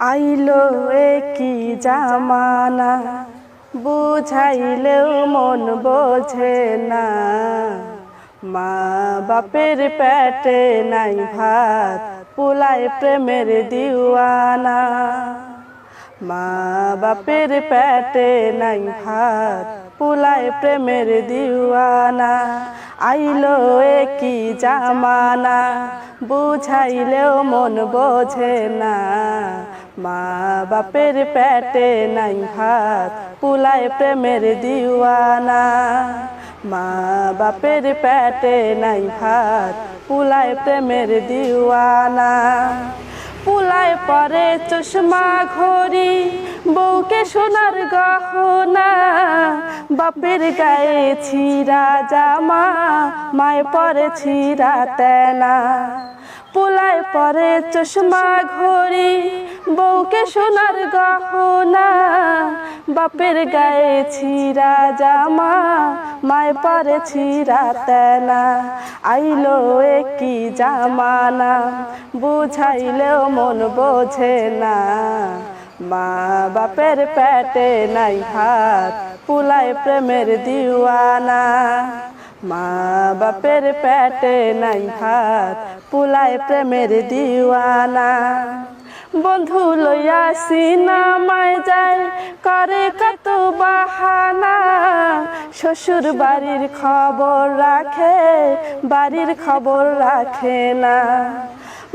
আইলো কি জামানা, বুঝাইলেও মন বোঝে না। মা বাপের পেটে নাই ভাত, পুলায় প্রেমের দিওয়ানা। মা বাপের পেটে নাই ভাত, পুলায় প্রেমের দিওয়ানা। আইলো কি জামানা, বুঝাইলেও মন বোঝে না। মা বাপের পেটে নাই ভাত, পুলায় প্রেমের দিওয়ানা। মা বাপের পেটে নাই ভাত, পুলায় প্রেমের দিওয়ানা। পুলায় পরে চশমা ঘড়ি, বউকে সোনার গহনা। বাপের গায়ে ছিঁড়া জামা, মায় পরে ছিঁড়া তেনা। পুলায় পরে চশমা ঘড়ি, বউকে সোনার গহনা। বাপের গায়ে ছিঁড়া জামা, মায় পরে ছিঁড়া তেনা। আইলো কি জামানা, বুঝাইলেও মন বোঝে না। মা বাপের পেটে নাই ভাত, পুলায় প্রেমের দিওয়ানা। মা বাপের পেটে নাই ভাত, পুলায় প্রেমের দিওয়ানা। বন্ধু লইয়া সিনেমায় যায়, করে কত বাহানা। শ্বশুর বাড়ির খবর রাখে, বাড়ির খবর রাখে না।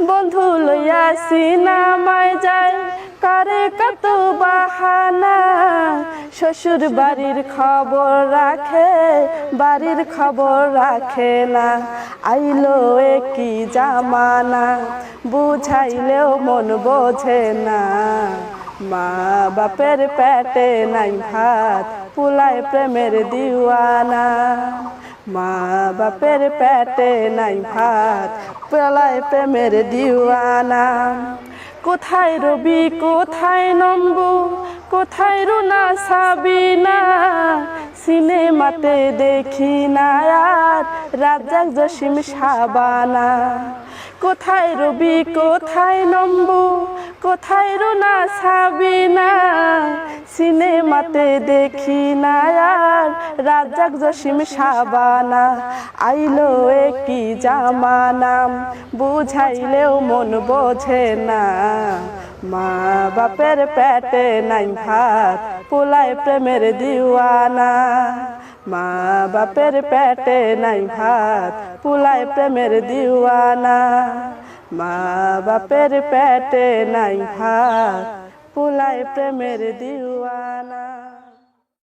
বন্ধু লইয়া সিনেমায় যায়, করে কত বাহানা। শ্বশুর বাড়ির খবর রাখে, বাড়ির খবর রাখে না। আইলো কি জামানা, বুঝাইলেও মন বোঝে না। মা বাপের পেটে নাই ভাত, পুলায় প্রেমের দিওয়ানা। মা বাপের পেটে নাই ভাত, পুলায় প্রেমের দিওয়ানা। কোথায় রবি কোথায় নম্বু, কোথায় রুনা সাবিনা। সিনেমাতে দেখি না আর রাজ্জাক জসিম শাবানা। কোথায় রবি কোথায় নম্বু, কোথায় রুনা সাবিনা। সিনেমাতে দেখি না আর রাজ্জাক জসিম শাবানা। আইলো কি জামানা, বুঝাইলেও মন বোঝে না। মা বাপের পেটে নাই ভাত, পুলায় প্রেমের দিওয়ানা। মা বাপের পেটে নাই ভাত, পুলায় প্রেমের দিওয়ানা। মা বাপের পেটে নাই ভাত, পুলায় প্রেমের দিওয়ানা।